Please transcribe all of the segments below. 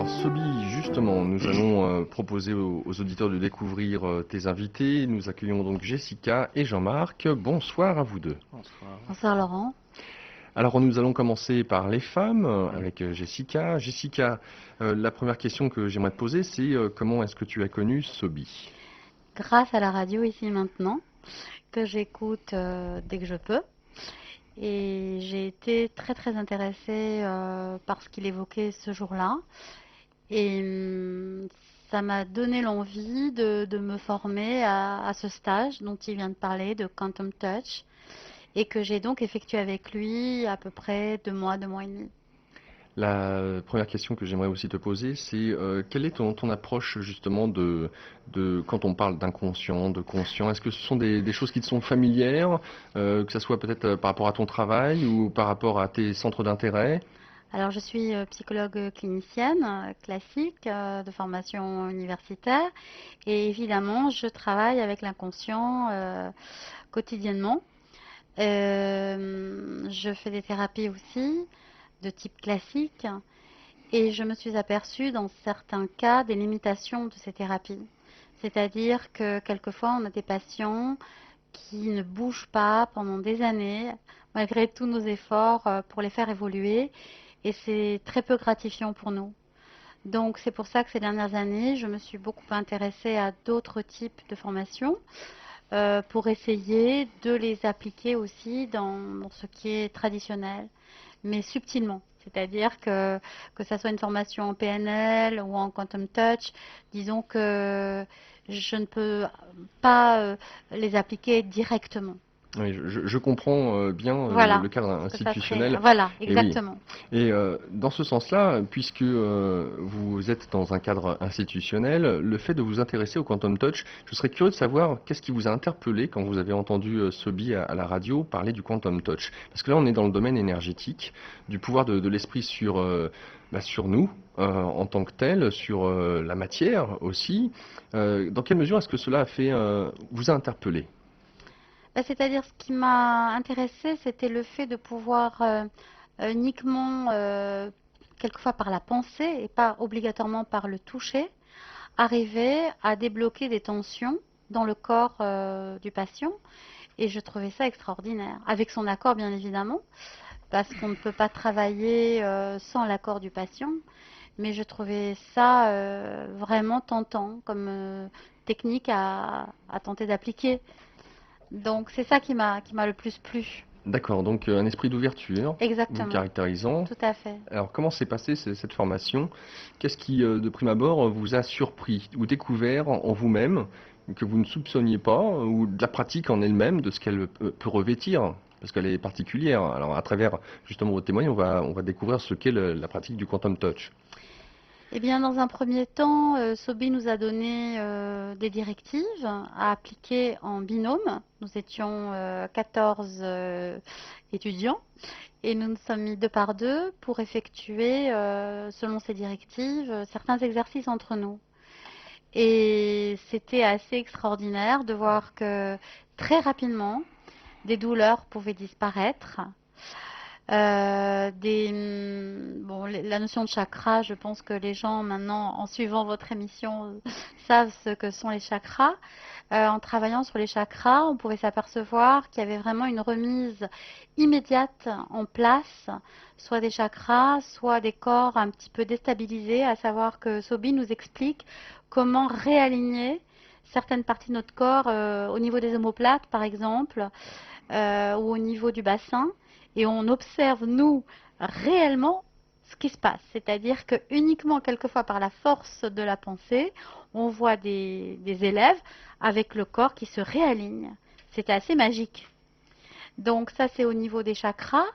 Alors Sobi, justement, nous allons proposer aux auditeurs de découvrir tes invités. Nous accueillons donc Jessica et Jean-Marc. Bonsoir à vous deux. Bonsoir. Bonsoir Laurent. Alors nous allons commencer par les femmes avec Jessica. Jessica, la première question que j'aimerais te poser, c'est comment est-ce que tu as connu Sobi? Grâce à la radio ici maintenant, que j'écoute dès que je peux. Et j'ai été très très intéressée par ce qu'il évoquait ce jour-là. Et ça m'a donné l'envie de me former à ce stage dont il vient de parler, de Quantum Touch, et que j'ai donc effectué avec lui à peu près 2 mois et demi. La première question que j'aimerais aussi te poser, c'est quelle est ton approche justement de quand on parle d'inconscient, de conscient? Est-ce que ce sont des choses qui te sont familières, que ce soit peut-être par rapport à ton travail ou par rapport à tes centres d'intérêt? Alors, je suis psychologue clinicienne classique de formation universitaire et évidemment, je travaille avec l'inconscient quotidiennement. Je fais des thérapies aussi de type classique et je me suis aperçue dans certains cas des limitations de ces thérapies. C'est-à-dire que quelquefois, on a des patients qui ne bougent pas pendant des années malgré tous nos efforts pour les faire évoluer. Et c'est très peu gratifiant pour nous. Donc c'est pour ça que ces dernières années, je me suis beaucoup intéressée à d'autres types de formations pour essayer de les appliquer aussi dans ce qui est traditionnel, mais subtilement. C'est-à-dire que ça soit une formation en PNL ou en Quantum Touch, disons que je ne peux pas les appliquer directement. Oui, je comprends bien Voilà, le cadre institutionnel. Voilà, exactement. Et dans ce sens-là, puisque vous êtes dans un cadre institutionnel, le fait de vous intéresser au Quantum Touch, je serais curieux de savoir qu'est-ce qui vous a interpellé quand vous avez entendu Sobi à la radio parler du Quantum Touch. Parce que là, on est dans le domaine énergétique, du pouvoir de l'esprit sur nous en tant que tel, sur la matière aussi. Dans quelle mesure est-ce que cela vous a interpellé? C'est-à-dire, ce qui m'a intéressée, c'était le fait de pouvoir uniquement, quelquefois par la pensée et pas obligatoirement par le toucher, arriver à débloquer des tensions dans le corps du patient. Et je trouvais ça extraordinaire, avec son accord bien évidemment, parce qu'on ne peut pas travailler sans l'accord du patient. Mais je trouvais ça vraiment tentant comme technique à tenter d'appliquer. Donc c'est ça qui m'a le plus plu. D'accord, donc un esprit d'ouverture, Exactement. vous caractérisant. Tout à fait. Alors comment s'est passée cette formation? Qu'est-ce qui, de prime abord, vous a surpris ou découvert en vous-même que vous ne soupçonniez pas, ou de la pratique en elle-même, de ce qu'elle peut revêtir? Parce qu'elle est particulière. Alors à travers justement votre témoignage, on va découvrir ce qu'est la pratique du Quantum Touch. Eh bien, dans un premier temps, Sobi nous a donné des directives à appliquer en binôme. Nous étions 14 étudiants et nous nous sommes mis 2 par 2 pour effectuer, selon ces directives, certains exercices entre nous. Et c'était assez extraordinaire de voir que très rapidement, des douleurs pouvaient disparaître. La notion de chakra, je pense que les gens maintenant, en suivant votre émission, savent ce que sont les chakras. En travaillant sur les chakras, on pouvait s'apercevoir qu'il y avait vraiment une remise immédiate en place, soit des chakras, soit des corps un petit peu déstabilisés, à savoir que Sobi nous explique comment réaligner certaines parties de notre corps au niveau des omoplates, par exemple, ou au niveau du bassin. Et on observe, nous, réellement ce qui se passe. C'est-à-dire que uniquement, quelquefois, par la force de la pensée, on voit des élèves avec le corps qui se réaligne. C'était assez magique. Donc ça, c'est au niveau des chakras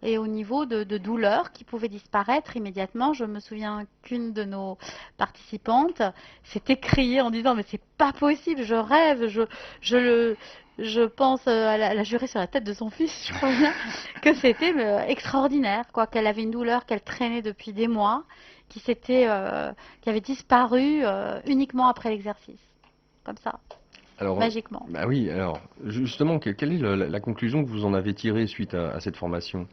et au niveau de douleurs qui pouvaient disparaître immédiatement. Je me souviens qu'une de nos participantes s'était criée en disant « Mais c'est pas possible, je rêve, je pense à la jurer sur la tête de son fils, je crois bien, que c'était extraordinaire, quoi, qu'elle avait une douleur qu'elle traînait depuis des mois, qui avait disparu uniquement après l'exercice, comme ça, alors, magiquement. Bah oui, alors justement, quelle est la conclusion que vous en avez tirée suite à cette formation?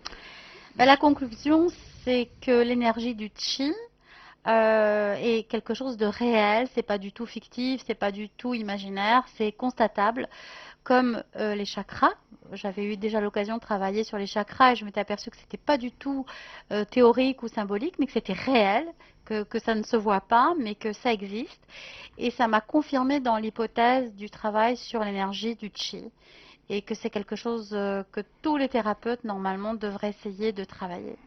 La conclusion, c'est que l'énergie du chi est quelque chose de réel, c'est pas du tout fictif, c'est pas du tout imaginaire, c'est constatable, comme les chakras. J'avais eu déjà l'occasion de travailler sur les chakras et je m'étais aperçue que c'était pas du tout théorique ou symbolique, mais que c'était réel, que ça ne se voit pas, mais que ça existe. Et ça m'a confirmé dans l'hypothèse du travail sur l'énergie du chi. Et que c'est quelque chose que tous les thérapeutes, normalement, devraient essayer de travailler.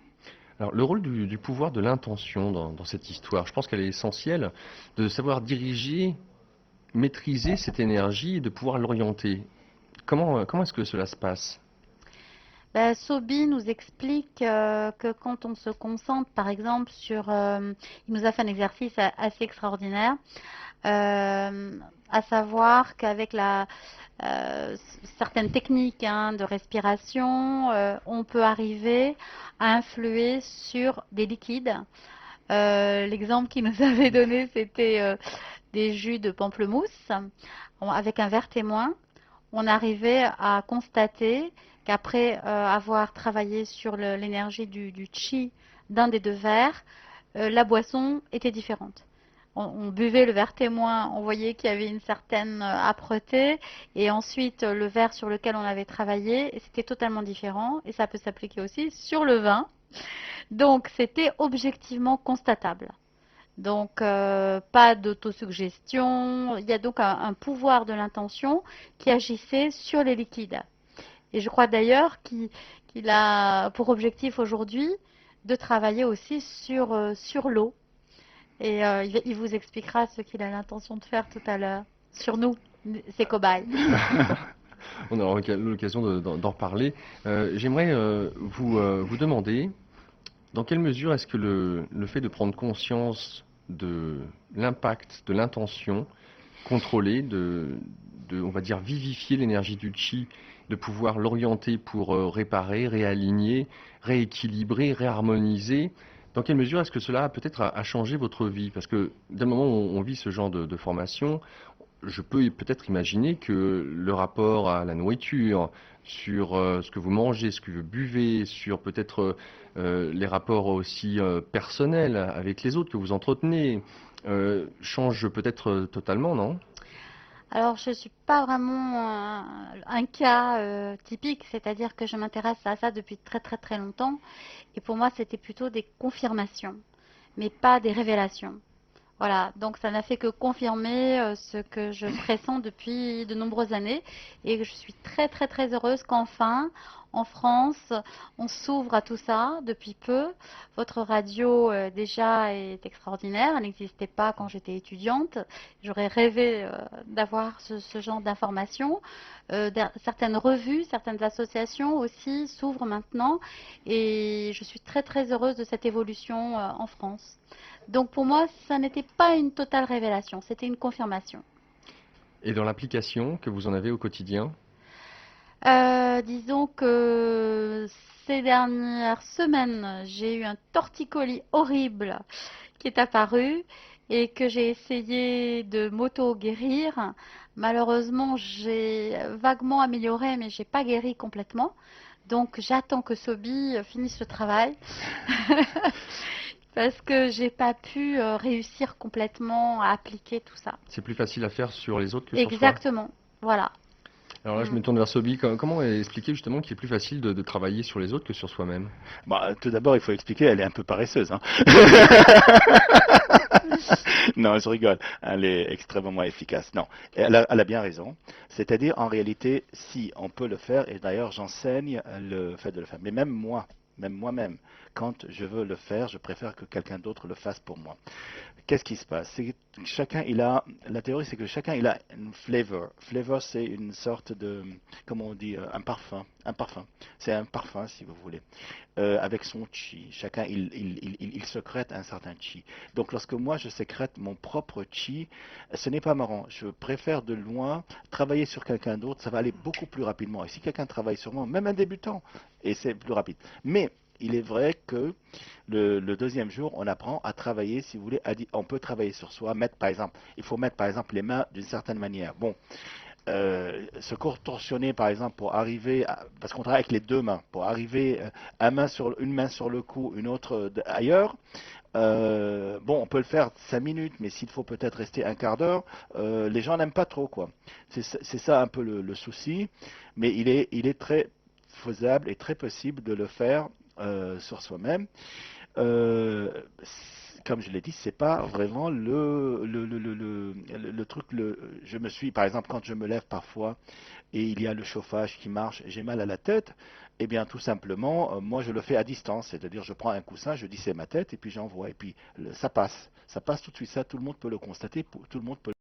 Alors, le rôle du pouvoir de l'intention dans cette histoire, je pense qu'elle est essentielle, de savoir diriger, maîtriser cette énergie et de pouvoir l'orienter. Comment est-ce que cela se passe? Ben, Sobi nous explique que quand on se concentre, par exemple, sur... il nous a fait un exercice assez extraordinaire, à savoir qu'avec certaines techniques de respiration, on peut arriver à influer sur des liquides. L'exemple qu'il nous avait donné, c'était des jus de pamplemousse. Avec un verre témoin, on arrivait à constater qu'après avoir travaillé sur l'énergie du chi d'un des deux verres, la boisson était différente. On buvait le verre témoin, on voyait qu'il y avait une certaine âpreté, et ensuite le verre sur lequel on avait travaillé, c'était totalement différent, et ça peut s'appliquer aussi sur le vin. Donc c'était objectivement constatable. Donc pas d'autosuggestion, il y a donc un pouvoir de l'intention qui agissait sur les liquides. Et je crois d'ailleurs qu'il a pour objectif aujourd'hui de travailler aussi sur l'eau. Et il vous expliquera ce qu'il a l'intention de faire tout à l'heure sur nous, ses cobayes. On aura l'occasion d'en reparler. J'aimerais vous demander, dans quelle mesure est-ce que le fait de prendre conscience de l'impact de l'intention contrôlée, on va dire, vivifier l'énergie du chi, de pouvoir l'orienter pour réparer, réaligner, rééquilibrer, réharmoniser, dans quelle mesure est-ce que cela peut-être a changé votre vie? Parce que dès le moment où on vit ce genre de formation, je peux peut-être imaginer que le rapport à la nourriture, sur ce que vous mangez, ce que vous buvez, sur peut-être les rapports aussi personnels avec les autres que vous entretenez, change peut-être totalement, non? Alors, je ne suis pas vraiment un cas typique, c'est-à-dire que je m'intéresse à ça depuis très très très longtemps. Et pour moi, c'était plutôt des confirmations, mais pas des révélations. Voilà, donc ça n'a fait que confirmer ce que je pressens depuis de nombreuses années. Et je suis très très très heureuse qu'enfin, en France, on s'ouvre à tout ça depuis peu. Votre radio déjà est extraordinaire, elle n'existait pas quand j'étais étudiante. J'aurais rêvé d'avoir ce genre d'informations. Certaines revues, certaines associations aussi s'ouvrent maintenant. Et je suis très très heureuse de cette évolution en France. Donc pour moi, ça n'était pas une totale révélation, c'était une confirmation. Et dans l'application que vous en avez au quotidien? Disons que ces dernières semaines, j'ai eu un torticolis horrible qui est apparu et que j'ai essayé de m'auto-guérir. Malheureusement, j'ai vaguement amélioré, mais j'ai pas guéri complètement. Donc j'attends que Sobi finisse le travail. Parce que j'ai pas pu réussir complètement à appliquer tout ça. C'est plus facile à faire sur les autres que sur soi? Exactement, voilà. Alors là, je me tourne vers Sobi. Comment expliquer justement qu'il est plus facile de travailler sur les autres que sur soi-même? Bah, tout d'abord, il faut expliquer, elle est un peu paresseuse, hein. Non, je rigole. Elle est extrêmement efficace. Non, elle a bien raison. C'est-à-dire, en réalité, si on peut le faire, et d'ailleurs, j'enseigne le fait de le faire. Mais même moi-même, quand je veux le faire, je préfère que quelqu'un d'autre le fasse pour moi. Qu'est-ce qui se passe? C'est que la théorie, c'est que chacun il a une flavor. Flavor, c'est une sorte de, comment on dit, un parfum. Un parfum. C'est un parfum, si vous voulez, avec son chi. Chacun, il sécrète un certain chi. Donc, lorsque moi, je sécrète mon propre chi, ce n'est pas marrant. Je préfère de loin travailler sur quelqu'un d'autre. Ça va aller beaucoup plus rapidement. Et si quelqu'un travaille sur moi, même un débutant, et c'est plus rapide. Mais il est vrai que le deuxième jour, on apprend à travailler, si vous voulez, on peut travailler sur soi, il faut mettre par exemple les mains d'une certaine manière. Bon, se contorsionner par exemple pour arriver, parce qu'on travaille avec les deux mains, pour arriver une main sur le cou, une autre ailleurs, Bon, on peut le faire 5 minutes, mais s'il faut peut-être rester un quart d'heure, les gens n'aiment pas trop, quoi. C'est ça un peu le souci, mais il est très faisable et très possible de le faire sur soi-même. Euh, Comme je l'ai dit, c'est pas vraiment le truc. Je me suis, par exemple, quand je me lève parfois et il y a le chauffage qui marche, j'ai mal à la tête, eh bien, tout simplement, moi, je le fais à distance, c'est-à-dire, je prends un coussin, je dis c'est ma tête, et puis j'envoie, et puis ça passe tout de suite. Ça, tout le monde peut le constater, tout le monde peut